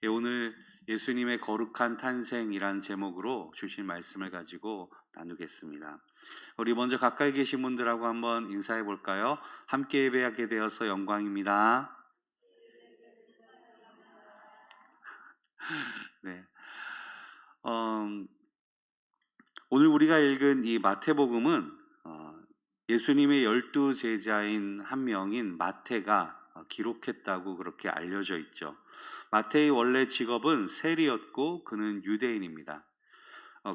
오늘 예수님의 거룩한 탄생이란 제목으로 주신 말씀을 가지고 나누겠습니다. 우리 먼저 가까이 계신 분들하고 한번 인사해 볼까요? 함께 예배하게 되어서 영광입니다. 네. 음, 오늘 우리가 읽은 이 마태복음은 예수님의 12제자인 한 명인 마태가 기록했다고 그렇게 알려져 있죠. 마태의 원래 직업은 세리였고 그는 유대인입니다.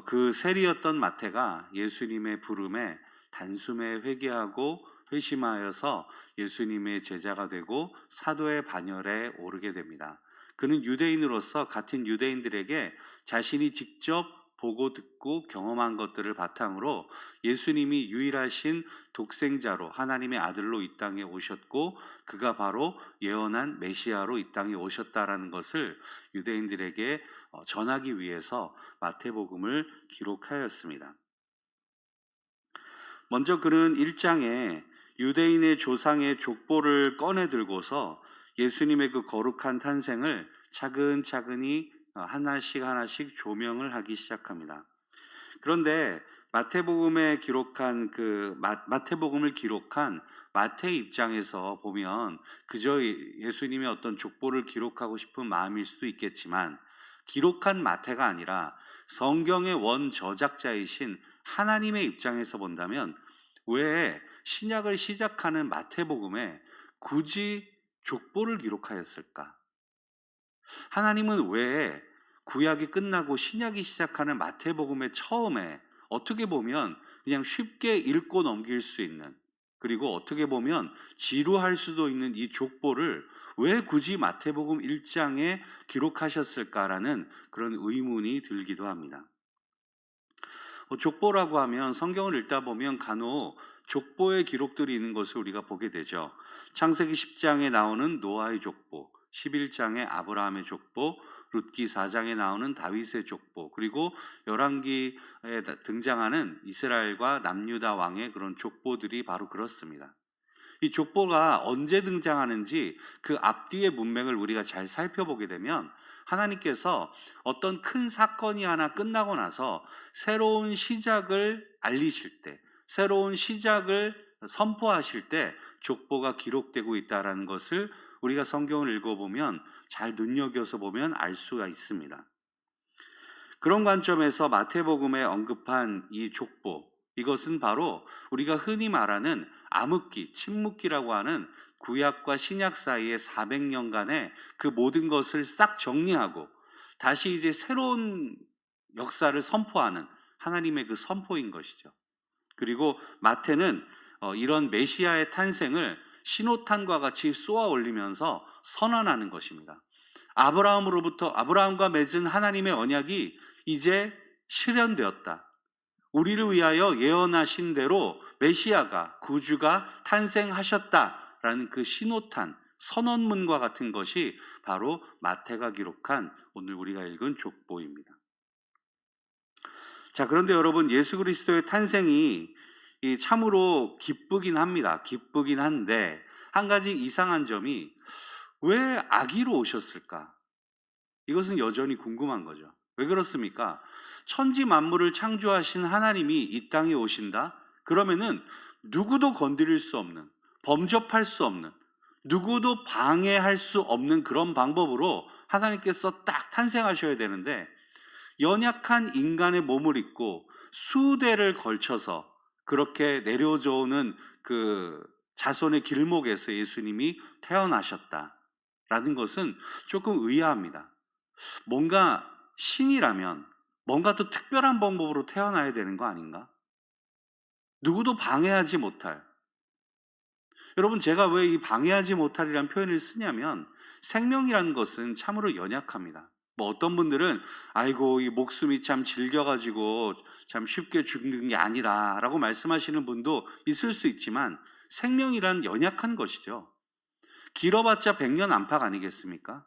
그 세리였던 마태가 예수님의 부름에 단숨에 회개하고 회심하여서 예수님의 제자가 되고 사도의 반열에 오르게 됩니다. 그는 유대인으로서 같은 유대인들에게 자신이 직접 보고 듣고 경험한 것들을 바탕으로 예수님이 유일하신 독생자로 하나님의 아들로 이 땅에 오셨고 그가 바로 예언한 메시아로 이 땅에 오셨다라는 것을 유대인들에게 전하기 위해서 마태복음을 기록하였습니다. 먼저 그는 1장에 유대인의 조상의 족보를 꺼내 들고서 예수님의 그 거룩한 탄생을 차근차근히 하나씩 하나씩 조명을 하기 시작합니다. 그런데 마태복음을 기록한 마태의 입장에서 보면 그저 예수님의 어떤 족보를 기록하고 싶은 마음일 수도 있겠지만 기록한 마태가 아니라 성경의 원 저작자이신 하나님의 입장에서 본다면 왜 신약을 시작하는 마태복음에 굳이 족보를 기록하였을까? 하나님은 왜 구약이 끝나고 신약이 시작하는 마태복음의 처음에 어떻게 보면 그냥 쉽게 읽고 넘길 수 있는, 그리고 어떻게 보면 지루할 수도 있는 이 족보를 왜 굳이 마태복음 1장에 기록하셨을까라는 그런 의문이 들기도 합니다. 족보라고 하면 성경을 읽다 보면 간혹 족보의 기록들이 있는 것을 우리가 보게 되죠. 창세기 10장에 나오는 노아의 족보, 11장에 아브라함의 족보, 룻기 4장에 나오는 다윗의 족보, 그리고 열왕기에 등장하는 이스라엘과 남유다 왕의 그런 족보들이 바로 그렇습니다. 이 족보가 언제 등장하는지 그 앞뒤의 문맥을 우리가 잘 살펴보게 되면 하나님께서 어떤 큰 사건이 하나 끝나고 나서 새로운 시작을 알리실 때, 새로운 시작을 선포하실 때 족보가 기록되고 있다는 것을 우리가 성경을 읽어보면 잘 눈여겨서 보면 알 수가 있습니다. 그런 관점에서 마태복음에 언급한 이 족보, 이것은 바로 우리가 흔히 말하는 암흑기, 침묵기라고 하는 구약과 신약 사이의 400년간의 그 모든 것을 싹 정리하고 다시 이제 새로운 역사를 선포하는 하나님의 그 선포인 것이죠. 그리고 마태는 이런 메시아의 탄생을 신호탄과 같이 쏘아 올리면서 선언하는 것입니다. 아브라함과 맺은 하나님의 언약이 이제 실현되었다. 우리를 위하여 예언하신 대로 메시아가, 구주가 탄생하셨다라는 그 신호탄, 선언문과 같은 것이 바로 마태가 기록한 오늘 우리가 읽은 족보입니다. 자, 그런데 여러분, 예수 그리스도의 탄생이 참으로 기쁘긴 합니다. 기쁘긴 한데 한 가지 이상한 점이 왜 아기로 오셨을까? 이것은 여전히 궁금한 거죠. 왜 그렇습니까? 천지 만물을 창조하신 하나님이 이 땅에 오신다? 그러면은 누구도 건드릴 수 없는, 범접할 수 없는, 누구도 방해할 수 없는 그런 방법으로 하나님께서 딱 탄생하셔야 되는데 연약한 인간의 몸을 입고 수대를 걸쳐서 그렇게 내려져 오는 그 자손의 길목에서 예수님이 태어나셨다라는 것은 조금 의아합니다. 뭔가 신이라면 뭔가 더 특별한 방법으로 태어나야 되는 거 아닌가? 누구도 방해하지 못할. 여러분, 제가 왜 이 방해하지 못할이라는 표현을 쓰냐면 생명이라는 것은 참으로 연약합니다. 어떤 분들은 아이고 이 목숨이 참 질겨가지고 참 쉽게 죽는 게 아니라라고 말씀하시는 분도 있을 수 있지만 생명이란 연약한 것이죠. 길어봤자 100년 안팎 아니겠습니까?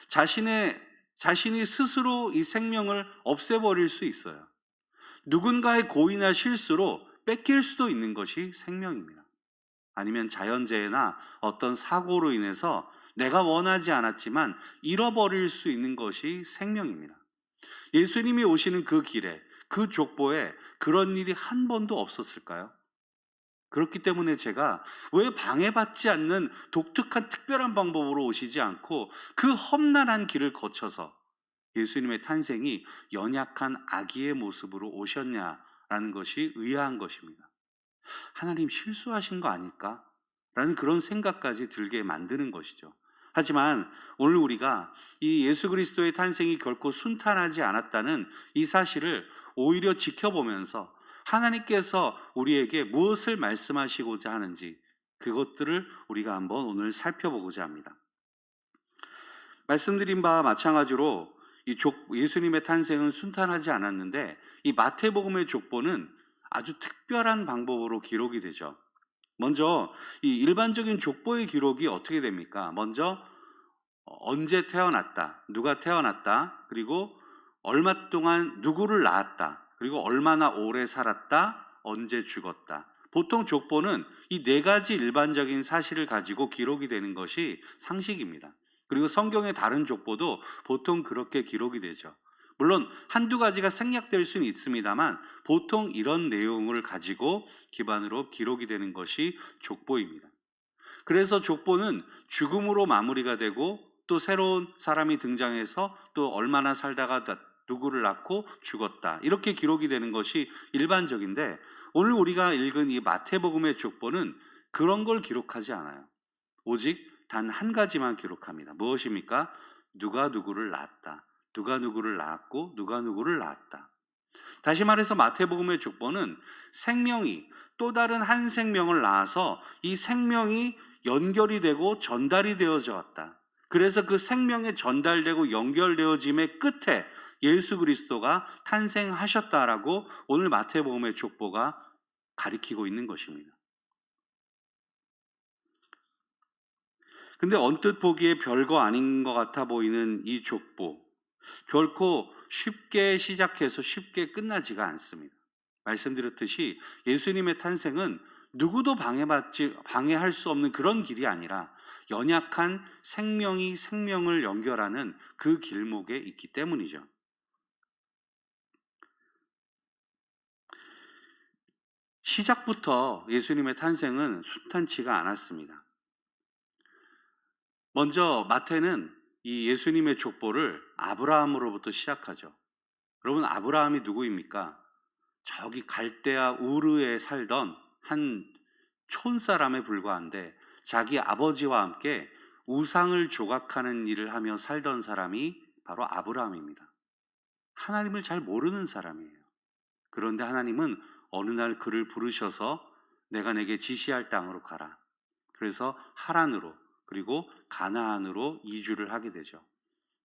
자신이 스스로 이 생명을 없애버릴 수 있어요. 누군가의 고의나 실수로 뺏길 수도 있는 것이 생명입니다. 아니면 자연재해나 어떤 사고로 인해서 내가 원하지 않았지만 잃어버릴 수 있는 것이 생명입니다. 예수님이 오시는 그 길에, 그 족보에 그런 일이 한 번도 없었을까요? 그렇기 때문에 제가 왜 방해받지 않는 독특한 특별한 방법으로 오시지 않고 그 험난한 길을 거쳐서 예수님의 탄생이 연약한 아기의 모습으로 오셨냐라는 것이 의아한 것입니다. 하나님 실수하신 거 아닐까? 라는 그런 생각까지 들게 만드는 것이죠. 하지만 오늘 우리가 이 예수 그리스도의 탄생이 결코 순탄하지 않았다는 이 사실을 오히려 지켜보면서 하나님께서 우리에게 무엇을 말씀하시고자 하는지 그것들을 우리가 한번 오늘 살펴보고자 합니다. 말씀드린 바와 마찬가지로 예수님의 탄생은 순탄하지 않았는데 이 마태복음의 족보는 아주 특별한 방법으로 기록이 되죠. 먼저 이 일반적인 족보의 기록이 어떻게 됩니까? 먼저 언제 태어났다, 누가 태어났다, 그리고 얼마 동안 누구를 낳았다, 그리고 얼마나 오래 살았다, 언제 죽었다. 보통 족보는 이 네 가지 일반적인 사실을 가지고 기록이 되는 것이 상식입니다. 그리고 성경의 다른 족보도 보통 그렇게 기록이 되죠. 물론 한두 가지가 생략될 수는 있습니다만 보통 이런 내용을 가지고 기반으로 기록이 되는 것이 족보입니다. 그래서 족보는 죽음으로 마무리가 되고 또 새로운 사람이 등장해서 또 얼마나 살다가 누구를 낳고 죽었다, 이렇게 기록이 되는 것이 일반적인데 오늘 우리가 읽은 이 마태복음의 족보는 그런 걸 기록하지 않아요. 오직 단 한 가지만 기록합니다. 무엇입니까? 누가 누구를 낳았다, 누가 누구를 낳았고 누가 누구를 낳았다. 다시 말해서 마태복음의 족보는 생명이 또 다른 한 생명을 낳아서 이 생명이 연결이 되고 전달이 되어져 왔다. 그래서 그 생명이 전달되고 연결되어짐의 끝에 예수 그리스도가 탄생하셨다라고 오늘 마태복음의 족보가 가리키고 있는 것입니다. 근데 언뜻 보기에 별거 아닌 것 같아 보이는 이 족보, 결코 쉽게 시작해서 쉽게 끝나지가 않습니다. 말씀드렸듯이 예수님의 탄생은 누구도 방해할 수 없는 그런 길이 아니라 연약한 생명이 생명을 연결하는 그 길목에 있기 때문이죠. 시작부터 예수님의 탄생은 순탄치가 않았습니다. 먼저 마태는 이 예수님의 족보를 아브라함으로부터 시작하죠. 여러분, 아브라함이 누구입니까? 저기 갈대아 우르에 살던 한 촌사람에 불과한데 자기 아버지와 함께 우상을 조각하는 일을 하며 살던 사람이 바로 아브라함입니다. 하나님을 잘 모르는 사람이에요. 그런데 하나님은 어느 날 그를 부르셔서 내가 내게 지시할 땅으로 가라. 그래서 하란으로 그리고 가나안으로 이주를 하게 되죠.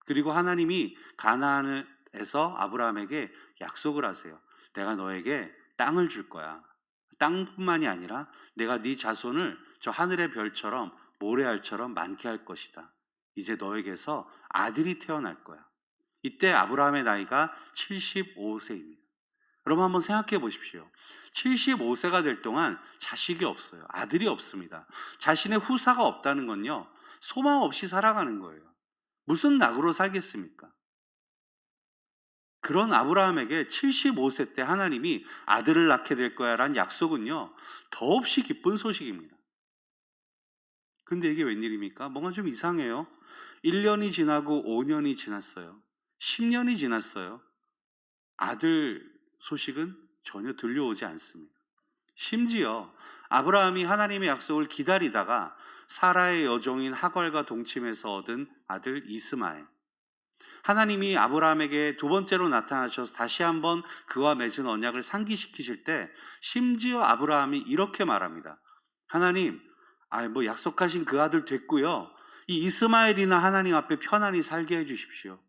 그리고 하나님이 가나안에서 아브라함에게 약속을 하세요. 내가 너에게 땅을 줄 거야. 땅뿐만이 아니라 내가 네 자손을 저 하늘의 별처럼 모래알처럼 많게 할 것이다. 이제 너에게서 아들이 태어날 거야. 이때 아브라함의 나이가 75세입니다. 여러분 한번 생각해 보십시오. 75세가 될 동안 자식이 없어요. 아들이 없습니다. 자신의 후사가 없다는 건요, 소망 없이 살아가는 거예요. 무슨 낙으로 살겠습니까? 그런 아브라함에게 75세 때 하나님이 아들을 낳게 될 거야 라는 약속은요, 더없이 기쁜 소식입니다. 근데 이게 웬일입니까? 뭔가 좀 이상해요. 1년이 지나고 5년이 지났어요. 10년이 지났어요. 아들 소식은 전혀 들려오지 않습니다. 심지어 아브라함이 하나님의 약속을 기다리다가 사라의 여종인 하걸과 동침해서 얻은 아들 이스마엘, 하나님이 아브라함에게 두 번째로 나타나셔서 다시 한번 그와 맺은 언약을 상기시키실 때 심지어 아브라함이 이렇게 말합니다. 하나님, 뭐 약속하신 그 아들 됐고요, 이 이스마엘이나 하나님 앞에 편안히 살게 해주십시오.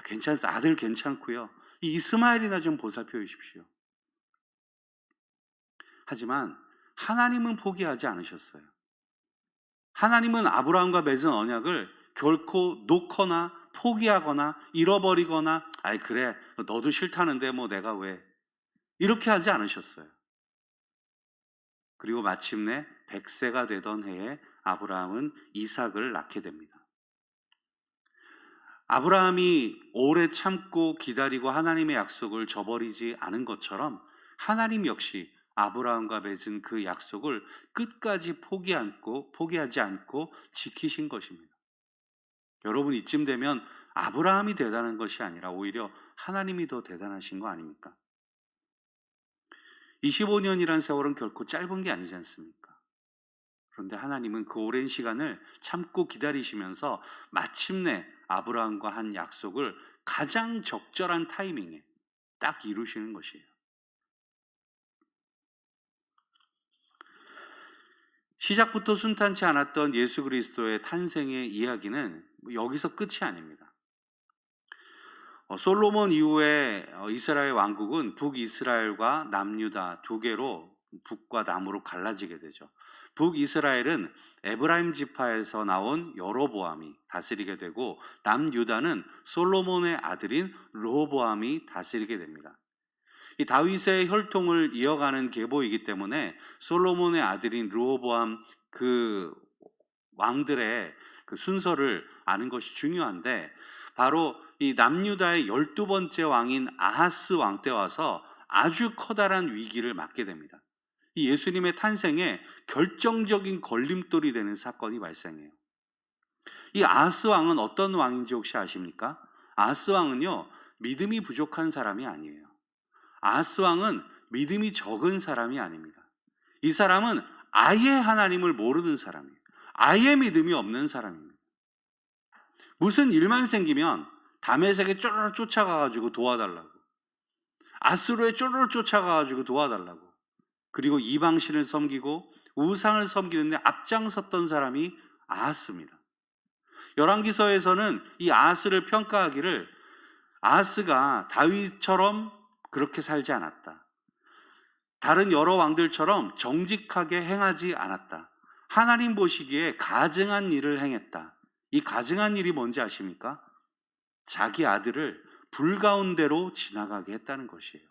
괜찮습니다. 아들 괜찮고요, 이 이스마엘이나 좀 보살펴 주십시오. 하지만 하나님은 포기하지 않으셨어요. 하나님은 아브라함과 맺은 언약을 결코 놓거나 포기하거나 잃어버리거나 그래 너도 싫다는데 뭐 내가 왜, 이렇게 하지 않으셨어요. 그리고 마침내 100세가 되던 해에 아브라함은 이삭을 낳게 됩니다. 아브라함이 오래 참고 기다리고 하나님의 약속을 저버리지 않은 것처럼 하나님 역시 아브라함과 맺은 그 약속을 끝까지 포기하지 않고 지키신 것입니다. 여러분, 이쯤 되면 아브라함이 대단한 것이 아니라 오히려 하나님이 더 대단하신 거 아닙니까? 25년이란 세월은 결코 짧은 게 아니지 않습니까? 그런데 하나님은 그 오랜 시간을 참고 기다리시면서 마침내 아브라함과 한 약속을 가장 적절한 타이밍에 딱 이루시는 것이에요. 시작부터 순탄치 않았던 예수 그리스도의 탄생의 이야기는 여기서 끝이 아닙니다. 솔로몬 이후에 이스라엘 왕국은 북이스라엘과 남유다 두 개로 북과 남으로 갈라지게 되죠. 북이스라엘은 에브라임 지파에서 나온 여로보암이 다스리게 되고 남유다는 솔로몬의 아들인 르호보암이 다스리게 됩니다. 이 다윗의 혈통을 이어가는 계보이기 때문에 솔로몬의 아들인 르호보암 그 왕들의 그 순서를 아는 것이 중요한데, 바로 이 남유다의 12번째 왕인 아하스 왕 때 와서 아주 커다란 위기를 맞게 됩니다. 이 예수님의 탄생에 결정적인 걸림돌이 되는 사건이 발생해요. 이 아하스 왕은 어떤 왕인지 혹시 아십니까? 아하스 왕은요, 믿음이 부족한 사람이 아니에요. 아하스 왕은 믿음이 적은 사람이 아닙니다. 이 사람은 아예 하나님을 모르는 사람이에요. 아예 믿음이 없는 사람입니다. 무슨 일만 생기면 다메섹에 쪼르르 쫓아가가지고 도와달라고, 아수르에 쪼르르 쫓아가가지고 도와달라고, 그리고 이방신을 섬기고 우상을 섬기는데 앞장섰던 사람이 아하스입니다. 열왕기서에서는 이 아하스를 평가하기를, 아하스가 다윗처럼 그렇게 살지 않았다, 다른 여러 왕들처럼 정직하게 행하지 않았다, 하나님 보시기에 가증한 일을 행했다. 이 가증한 일이 뭔지 아십니까? 자기 아들을 불 가운데로 지나가게 했다는 것이에요.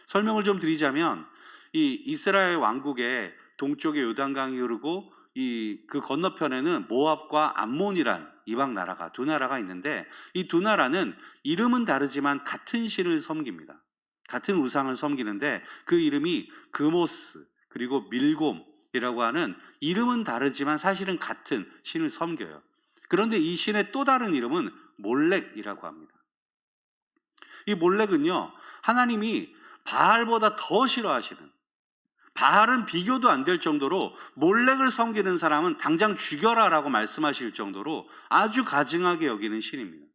설명을 좀 드리자면, 이 이스라엘 왕국의 동쪽에 요단강이 흐르고 그 건너편에는 모압과 암몬이란 이방 나라가 두 나라가 있는데, 이 두 나라는 이름은 다르지만 같은 신을 섬깁니다. 같은 우상을 섬기는데 그 이름이 그모스 그리고 밀곰이라고 하는, 이름은 다르지만 사실은 같은 신을 섬겨요. 그런데 이 신의 또 다른 이름은 몰렉이라고 합니다. 이 몰렉은요, 하나님이 바알보다 더 싫어하시는, 바알은 비교도 안 될 정도로 몰렉을 섬기는 사람은 당장 죽여라라고 말씀하실 정도로 아주 가증하게 여기는 신입니다.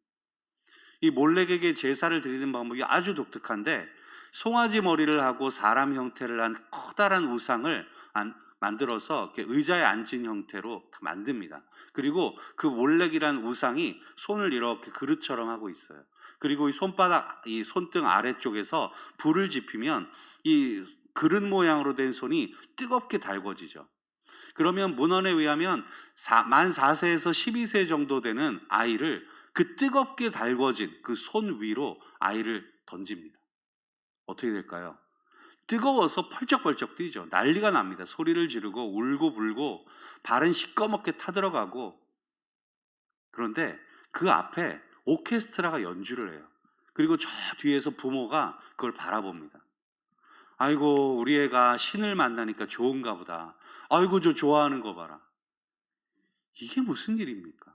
이 몰렉에게 제사를 드리는 방법이 아주 독특한데, 송아지 머리를 하고 사람 형태를 한 커다란 우상을 만들어서 이렇게 의자에 앉은 형태로 만듭니다. 그리고 그 몰렉이란 우상이 손을 이렇게 그릇처럼 하고 있어요. 그리고 이 손등 아래쪽에서 불을 지피면 이 그릇 모양으로 된 손이 뜨겁게 달궈지죠. 그러면 문헌에 의하면 만 4세에서 12세 정도 되는 아이를 그 뜨겁게 달궈진 그 손 위로 아이를 던집니다. 어떻게 될까요? 뜨거워서 펄쩍펄쩍 뛰죠. 난리가 납니다. 소리를 지르고 울고 불고 발은 시꺼멓게 타들어가고. 그런데 그 앞에 오케스트라가 연주를 해요. 그리고 저 뒤에서 부모가 그걸 바라봅니다. 아이고, 우리 애가 신을 만나니까 좋은가 보다. 아이고, 저 좋아하는 거 봐라. 이게 무슨 일입니까?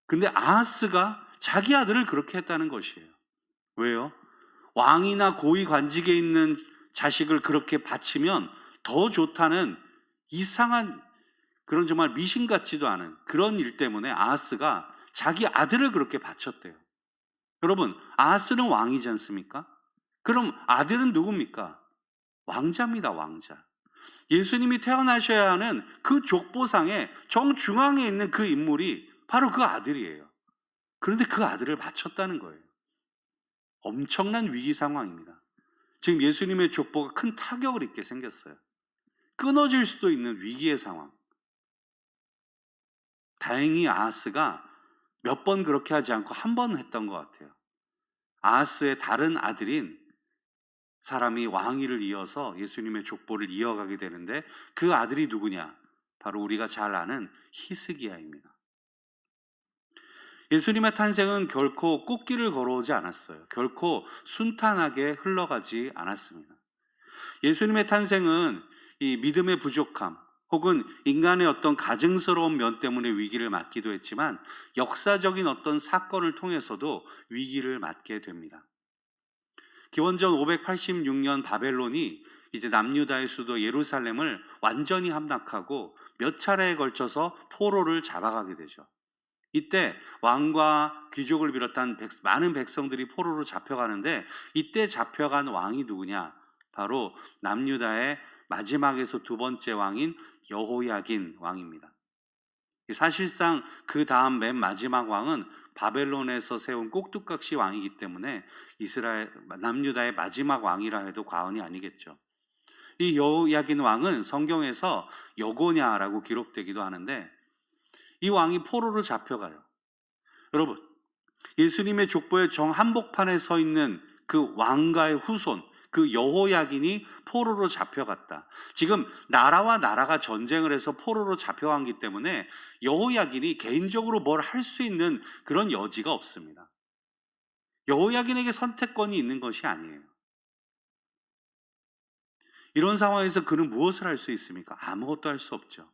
근데 아하스가 자기 아들을 그렇게 했다는 것이에요. 왜요? 왕이나 고위 관직에 있는 자식을 그렇게 바치면 더 좋다는 이상한, 그런 정말 미신 같지도 않은 그런 일 때문에 아하스가 자기 아들을 그렇게 바쳤대요. 여러분, 아하스는 왕이지 않습니까? 그럼 아들은 누굽니까? 왕자입니다, 왕자. 예수님이 태어나셔야 하는 그 족보상에 정중앙에 있는 그 인물이 바로 그 아들이에요. 그런데 그 아들을 바쳤다는 거예요. 엄청난 위기 상황입니다. 지금 예수님의 족보가 큰 타격을 입게 생겼어요. 끊어질 수도 있는 위기의 상황. 다행히 아하스가 몇 번 그렇게 하지 않고 한 번 했던 것 같아요. 아하스의 다른 아들인 사람이 왕위를 이어서 예수님의 족보를 이어가게 되는데, 그 아들이 누구냐? 바로 우리가 잘 아는 히스기야입니다. 예수님의 탄생은 결코 꽃길을 걸어오지 않았어요. 결코 순탄하게 흘러가지 않았습니다. 예수님의 탄생은 이 믿음의 부족함 혹은 인간의 어떤 가증스러운 면 때문에 위기를 맞기도 했지만 역사적인 어떤 사건을 통해서도 위기를 맞게 됩니다. 기원전 586년 바벨론이 이제 남유다의 수도 예루살렘을 완전히 함락하고 몇 차례에 걸쳐서 포로를 잡아가게 되죠. 이때 왕과 귀족을 비롯한 많은 백성들이 포로로 잡혀가는데 이때 잡혀간 왕이 누구냐? 바로 남유다의 마지막에서 두 번째 왕인 여호야긴 왕입니다. 사실상 그 다음 맨 마지막 왕은 바벨론에서 세운 꼭두각시 왕이기 때문에 이스라엘 남유다의 마지막 왕이라 해도 과언이 아니겠죠. 이 여호야긴 왕은 성경에서 여고냐라고 기록되기도 하는데 이 왕이 포로로 잡혀가요. 여러분, 예수님의 족보의 정한복판에 서 있는 그 왕가의 후손, 그 여호야긴이 포로로 잡혀갔다. 지금 나라와 나라가 전쟁을 해서 포로로 잡혀간기 때문에 여호야긴이 개인적으로 뭘 할 수 있는 그런 여지가 없습니다. 여호야긴에게 선택권이 있는 것이 아니에요. 이런 상황에서 그는 무엇을 할 수 있습니까? 아무것도 할 수 없죠.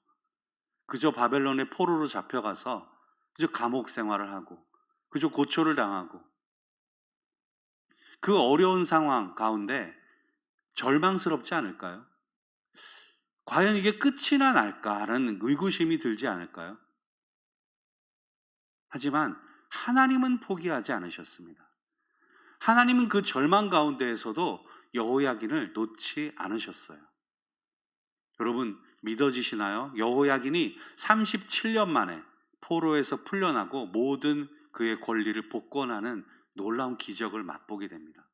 그저 바벨론의 포로로 잡혀가서 그저 감옥 생활을 하고 그저 고초를 당하고 그 어려운 상황 가운데 절망스럽지 않을까요? 과연 이게 끝이나 날까라는 의구심이 들지 않을까요? 하지만 하나님은 포기하지 않으셨습니다. 하나님은 그 절망 가운데에서도 여호야긴을 놓지 않으셨어요. 여러분 믿어지시나요? 여호야긴이 37년 만에 포로에서 풀려나고 모든 그의 권리를 복권하는 놀라운 기적을 맛보게 됩니다.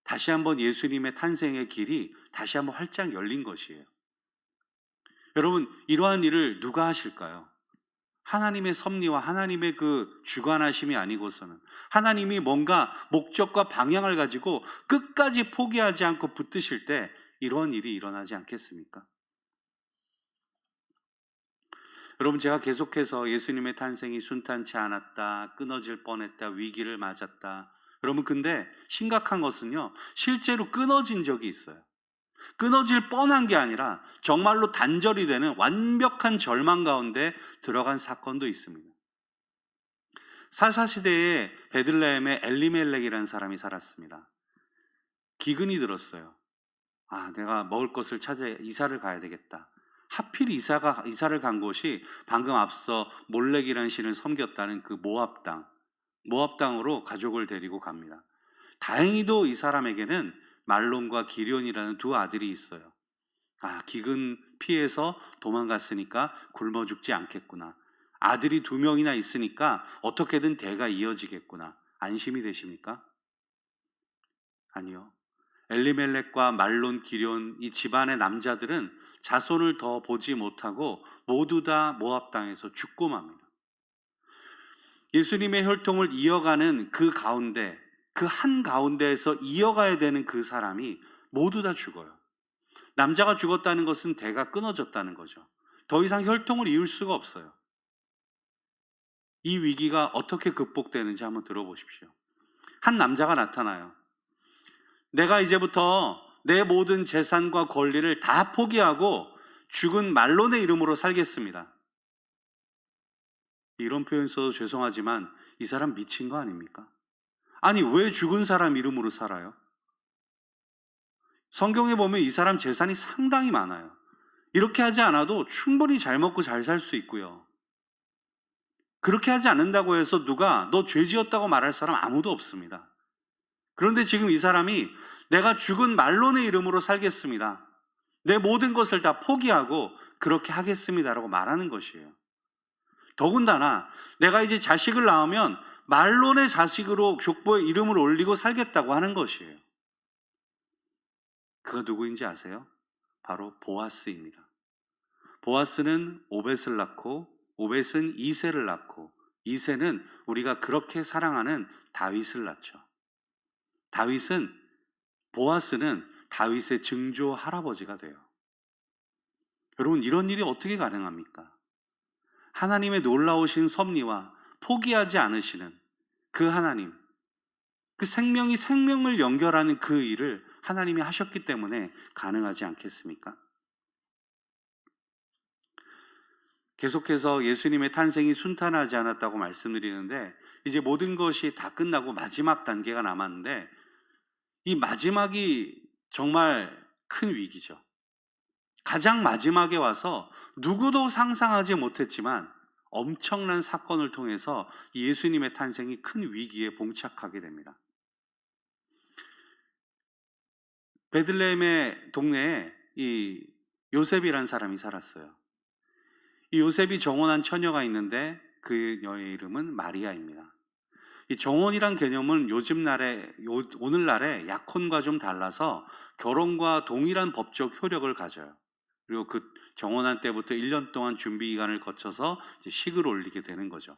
다시 한번 예수님의 탄생의 길이 다시 한번 활짝 열린 것이에요. 여러분 이러한 일을 누가 하실까요? 하나님의 섭리와 하나님의 그 주관하심이 아니고서는 하나님이 뭔가 목적과 방향을 가지고 끝까지 포기하지 않고 붙드실 때 이런 일이 일어나지 않겠습니까? 여러분 제가 계속해서 예수님의 탄생이 순탄치 않았다, 끊어질 뻔했다, 위기를 맞았다. 여러분 근데 심각한 것은요, 실제로 끊어진 적이 있어요. 끊어질 뻔한 게 아니라 정말로 단절이 되는 완벽한 절망 가운데 들어간 사건도 있습니다. 사사시대에 베들레헴에 엘리멜렉이라는 사람이 살았습니다. 기근이 들었어요. 아, 내가 먹을 것을 찾아 이사를 가야 되겠다. 하필 이사를 간 곳이 방금 앞서 몰렉이라는 신을 섬겼다는 그 모압당으로 가족을 데리고 갑니다. 다행히도 이 사람에게는 말론과 기럨이라는 두 아들이 있어요. 아, 기근 피해서 도망갔으니까 굶어 죽지 않겠구나. 아들이 두 명이나 있으니까 어떻게든 대가 이어지겠구나. 안심이 되십니까? 아니요. 엘리멜렉과 말론, 기럨 이 집안의 남자들은 자손을 더 보지 못하고 모두 다 모압 당해서 죽고 맙니다. 예수님의 혈통을 이어가는 그 가운데, 그 한 가운데에서 이어가야 되는 그 사람이 모두 다 죽어요. 남자가 죽었다는 것은 대가 끊어졌다는 거죠. 더 이상 혈통을 이을 수가 없어요. 이 위기가 어떻게 극복되는지 한번 들어보십시오. 한 남자가 나타나요. 내가 이제부터 내 모든 재산과 권리를 다 포기하고 죽은 말론의 이름으로 살겠습니다. 이런 표현 써도 죄송하지만 이 사람 미친 거 아닙니까? 아니 왜 죽은 사람 이름으로 살아요? 성경에 보면 이 사람 재산이 상당히 많아요. 이렇게 하지 않아도 충분히 잘 먹고 잘 살 수 있고요. 그렇게 하지 않는다고 해서 누가 너 죄 지었다고 말할 사람 아무도 없습니다. 그런데 지금 이 사람이 내가 죽은 말론의 이름으로 살겠습니다. 내 모든 것을 다 포기하고 그렇게 하겠습니다라고 말하는 것이에요. 더군다나 내가 이제 자식을 낳으면 말론의 자식으로 족보에 이름을 올리고 살겠다고 하는 것이에요. 그가 누구인지 아세요? 바로 보아스입니다. 보아스는 오벳을 낳고 오벳은 이새를 낳고 이새는 우리가 그렇게 사랑하는 다윗을 낳죠. 보아스는 다윗의 증조 할아버지가 돼요. 여러분, 이런 일이 어떻게 가능합니까? 하나님의 놀라우신 섭리와 포기하지 않으시는 그 하나님, 그 생명이 생명을 연결하는 그 일을 하나님이 하셨기 때문에 가능하지 않겠습니까? 계속해서 예수님의 탄생이 순탄하지 않았다고 말씀드리는데, 이제 모든 것이 다 끝나고 마지막 단계가 남았는데, 이 마지막이 정말 큰 위기죠. 가장 마지막에 와서 누구도 상상하지 못했지만 엄청난 사건을 통해서 예수님의 탄생이 큰 위기에 봉착하게 됩니다. 베들레헴의 동네에 이 요셉이라는 사람이 살았어요. 이 요셉이 정혼한 처녀가 있는데 그녀의 이름은 마리아입니다. 이 정혼이란 개념은 오늘날의 약혼과 좀 달라서 결혼과 동일한 법적 효력을 가져요. 그리고 그 정혼한 때부터 1년 동안 준비 기간을 거쳐서 이제 식을 올리게 되는 거죠.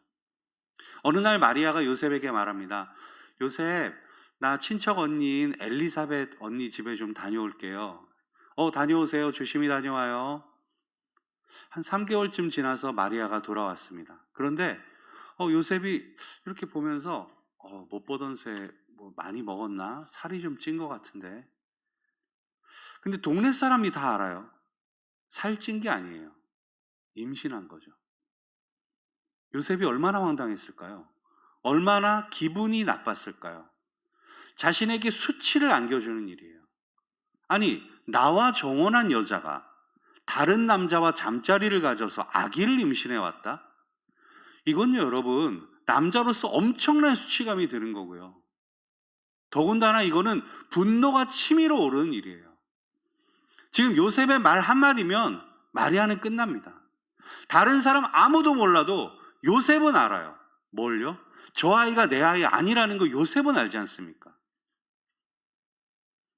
어느 날 마리아가 요셉에게 말합니다. 요셉, 나 친척 언니인 엘리사벳 언니 집에 좀 다녀올게요. 다녀오세요. 조심히 다녀와요. 한 3개월쯤 지나서 마리아가 돌아왔습니다. 그런데 요셉이 이렇게 보면서 못 보던 새 뭐 많이 먹었나? 살이 좀 찐 것 같은데. 근데 동네 사람이 다 알아요. 살찐 게 아니에요. 임신한 거죠. 요셉이 얼마나 황당했을까요? 얼마나 기분이 나빴을까요? 자신에게 수치를 안겨주는 일이에요. 아니, 나와 정혼한 여자가 다른 남자와 잠자리를 가져서 아기를 임신해 왔다? 이건요, 여러분, 남자로서 엄청난 수치감이 드는 거고요. 더군다나 이거는 분노가 치밀어 오르는 일이에요. 지금 요셉의 말 한마디면 마리아는 끝납니다. 다른 사람 아무도 몰라도 요셉은 알아요. 뭘요? 저 아이가 내 아이 아니라는 거 요셉은 알지 않습니까?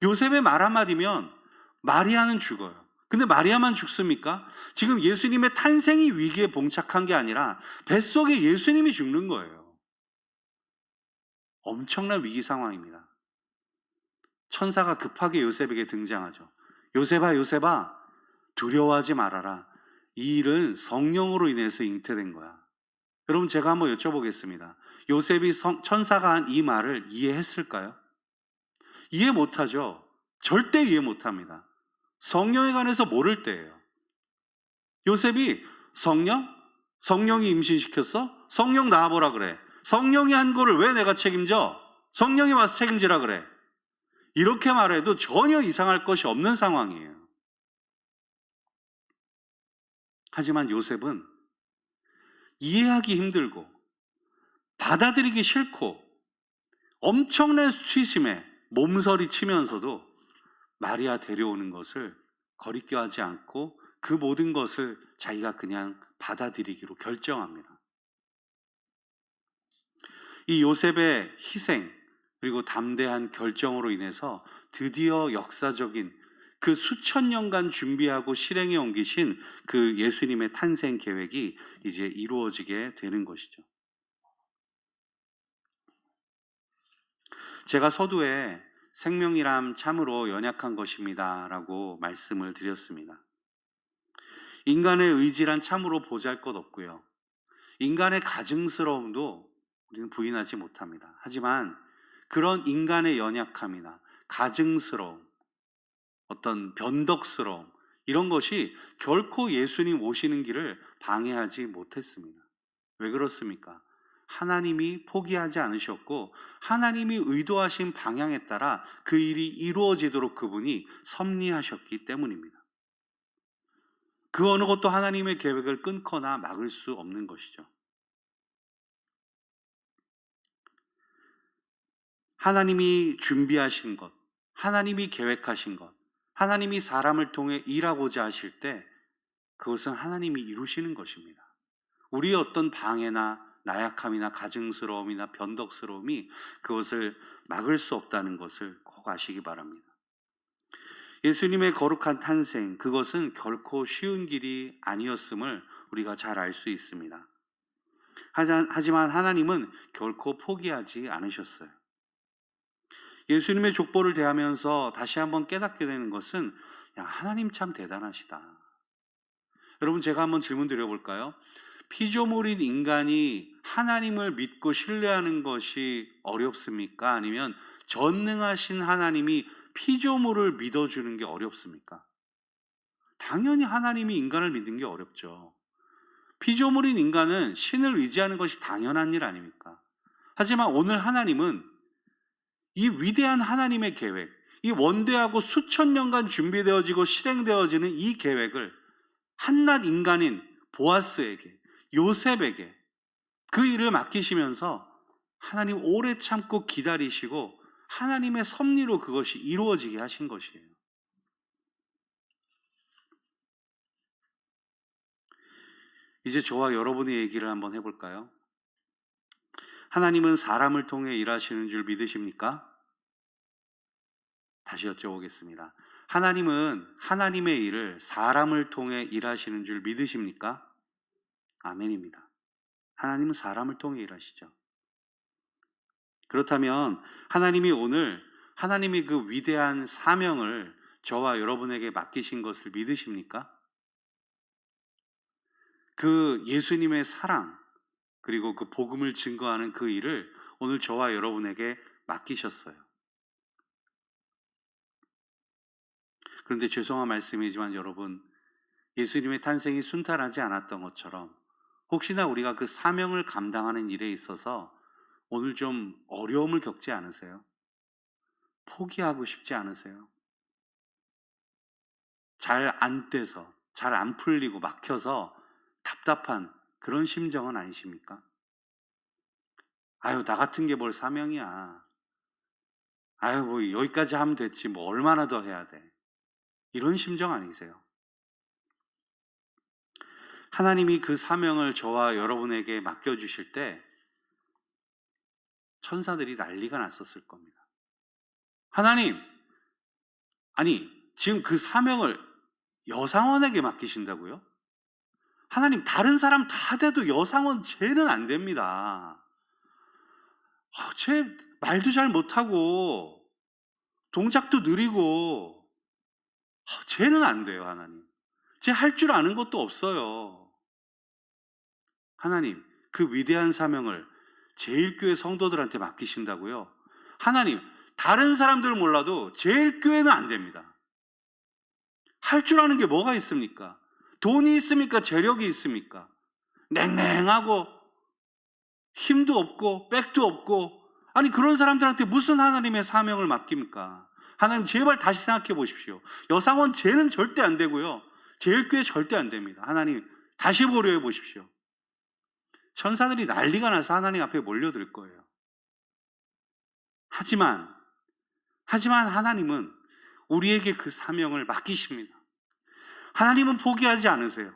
요셉의 말 한마디면 마리아는 죽어요. 근데 마리아만 죽습니까? 지금 예수님의 탄생이 위기에 봉착한 게 아니라 뱃속에 예수님이 죽는 거예요. 엄청난 위기 상황입니다. 천사가 급하게 요셉에게 등장하죠. 요셉아, 요셉아, 두려워하지 말아라. 이 일은 성령으로 인해서 잉태된 거야. 여러분, 제가 한번 여쭤보겠습니다. 요셉이 천사가 한 이 말을 이해했을까요? 이해 못하죠. 절대 이해 못합니다. 성령에 관해서 모를 때예요. 요셉이 성령이 임신시켰어? 성령 나와보라 그래. 성령이 한 거를 왜 내가 책임져? 성령이 와서 책임지라 그래. 이렇게 말해도 전혀 이상할 것이 없는 상황이에요. 하지만 요셉은 이해하기 힘들고 받아들이기 싫고 엄청난 수치심에 몸서리 치면서도 마리아 데려오는 것을 거리껴하지 않고 그 모든 것을 자기가 그냥 받아들이기로 결정합니다. 이 요셉의 희생 그리고 담대한 결정으로 인해서 드디어 역사적인 그 수천 년간 준비하고 실행에 옮기신 그 예수님의 탄생 계획이 이제 이루어지게 되는 것이죠. 제가 서두에 생명이란 참으로 연약한 것입니다 라고 말씀을 드렸습니다. 인간의 의지란 참으로 보잘것없고요. 인간의 가증스러움도 우리는 부인하지 못합니다. 하지만 그런 인간의 연약함이나 가증스러움, 어떤 변덕스러움 이런 것이 결코 예수님 오시는 길을 방해하지 못했습니다. 왜 그렇습니까? 하나님이 포기하지 않으셨고 하나님이 의도하신 방향에 따라 그 일이 이루어지도록 그분이 섭리하셨기 때문입니다. 그 어느 것도 하나님의 계획을 끊거나 막을 수 없는 것이죠. 하나님이 준비하신 것, 하나님이 계획하신 것, 하나님이 사람을 통해 일하고자 하실 때 그것은 하나님이 이루시는 것입니다. 우리의 어떤 방해나 나약함이나 가증스러움이나 변덕스러움이 그것을 막을 수 없다는 것을 꼭 아시기 바랍니다. 예수님의 거룩한 탄생, 그것은 결코 쉬운 길이 아니었음을 우리가 잘 알 수 있습니다. 하지만 하나님은 결코 포기하지 않으셨어요. 예수님의 족보를 대하면서 다시 한번 깨닫게 되는 것은 하나님 참 대단하시다. 여러분 제가 한번 질문 드려볼까요? 피조물인 인간이 하나님을 믿고 신뢰하는 것이 어렵습니까? 아니면 전능하신 하나님이 피조물을 믿어주는 게 어렵습니까? 당연히 하나님이 인간을 믿는 게 어렵죠. 피조물인 인간은 신을 의지하는 것이 당연한 일 아닙니까? 하지만 오늘 하나님은 이 위대한 하나님의 계획, 이 원대하고 수천 년간 준비되어지고 실행되어지는 이 계획을 한낱 인간인 보아스에게, 요셉에게 그 일을 맡기시면서 하나님 오래 참고 기다리시고 하나님의 섭리로 그것이 이루어지게 하신 것이에요. 이제 저와 여러분의 얘기를 한번 해볼까요? 하나님은 사람을 통해 일하시는 줄 믿으십니까? 다시 여쭤보겠습니다. 하나님은 하나님의 일을 사람을 통해 일하시는 줄 믿으십니까? 아멘입니다. 하나님은 사람을 통해 일하시죠. 그렇다면 하나님이 오늘 하나님의 그 위대한 사명을 저와 여러분에게 맡기신 것을 믿으십니까? 그 예수님의 사랑 그리고 그 복음을 증거하는 그 일을 오늘 저와 여러분에게 맡기셨어요. 그런데 죄송한 말씀이지만 여러분, 예수님의 탄생이 순탄하지 않았던 것처럼 혹시나 우리가 그 사명을 감당하는 일에 있어서 오늘 좀 어려움을 겪지 않으세요? 포기하고 싶지 않으세요? 잘 안 돼서, 잘 안 풀리고 막혀서 답답한 그런 심정은 아니십니까? 아유, 나 같은 게 뭘 사명이야. 아유, 뭐 여기까지 하면 됐지. 뭐 얼마나 더 해야 돼. 이런 심정 아니세요? 하나님이 그 사명을 저와 여러분에게 맡겨주실 때 천사들이 난리가 났었을 겁니다. 하나님, 아니, 지금 그 사명을 여상원에게 맡기신다고요? 하나님, 다른 사람 다 돼도 여상원 쟤는 안 됩니다. 쟤 말도 잘 못하고 동작도 느리고 쟤는 안 돼요. 하나님, 쟤 할 줄 아는 것도 없어요. 하나님, 그 위대한 사명을 제일교회 성도들한테 맡기신다고요? 하나님, 다른 사람들은 몰라도 제일교회는 안 됩니다. 할 줄 아는 게 뭐가 있습니까? 돈이 있습니까? 재력이 있습니까? 냉랭하고 힘도 없고 백도 없고, 아니 그런 사람들한테 무슨 하나님의 사명을 맡깁니까? 하나님 제발 다시 생각해 보십시오. 여상원 쟤는 절대 안 되고요, 제일교회 절대 안 됩니다. 하나님 다시 고려해 보십시오. 천사들이 난리가 나서 하나님 앞에 몰려들 거예요. 하지만 하나님은 우리에게 그 사명을 맡기십니다. 하나님은 포기하지 않으세요.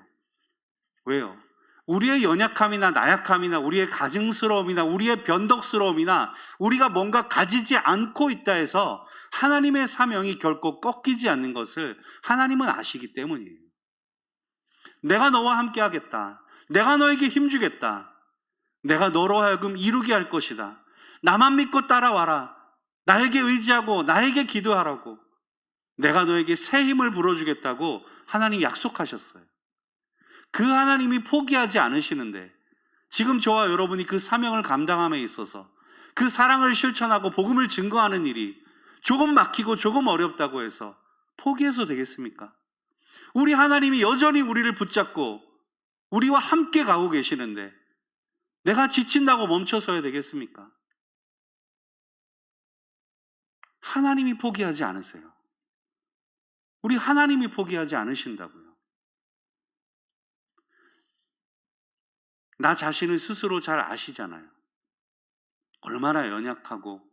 왜요? 우리의 연약함이나 나약함이나 우리의 가증스러움이나 우리의 변덕스러움이나 우리가 뭔가 가지지 않고 있다 해서 하나님의 사명이 결코 꺾이지 않는 것을 하나님은 아시기 때문이에요. 내가 너와 함께 하겠다. 내가 너에게 힘주겠다. 내가 너로 하여금 이루게 할 것이다. 나만 믿고 따라와라. 나에게 의지하고 나에게 기도하라고. 내가 너에게 새 힘을 불어주겠다고 하나님이 약속하셨어요. 그 하나님이 포기하지 않으시는데 지금 저와 여러분이 그 사명을 감당함에 있어서 그 사랑을 실천하고 복음을 증거하는 일이 조금 막히고 조금 어렵다고 해서 포기해서 되겠습니까? 우리 하나님이 여전히 우리를 붙잡고 우리와 함께 가고 계시는데 내가 지친다고 멈춰서야 되겠습니까? 하나님이 포기하지 않으세요. 우리 하나님이 포기하지 않으신다고요. 나 자신을 스스로 잘 아시잖아요. 얼마나 연약하고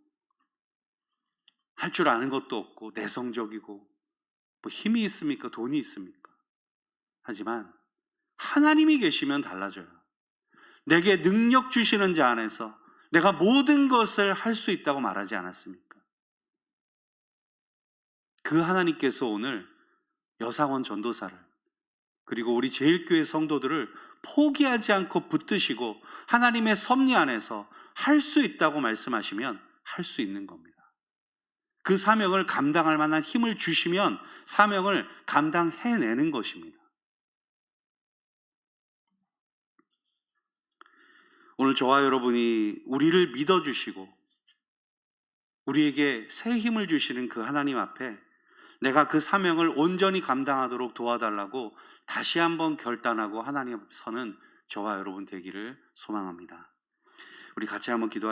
할 줄 아는 것도 없고 내성적이고 뭐 힘이 있습니까? 돈이 있습니까? 하지만 하나님이 계시면 달라져요. 내게 능력 주시는 자 안에서 내가 모든 것을 할 수 있다고 말하지 않았습니까? 그 하나님께서 오늘 여상원 전도사를 그리고 우리 제일교회 성도들을 포기하지 않고 붙드시고 하나님의 섭리 안에서 할 수 있다고 말씀하시면 할 수 있는 겁니다. 그 사명을 감당할 만한 힘을 주시면 사명을 감당해내는 것입니다. 오늘 저와 여러분이 우리를 믿어주시고 우리에게 새 힘을 주시는 그 하나님 앞에 내가 그 사명을 온전히 감당하도록 도와달라고 다시 한번 결단하고 하나님 앞에 서는 저와 여러분 되기를 소망합니다. 우리 같이 한번 기도하겠습니다.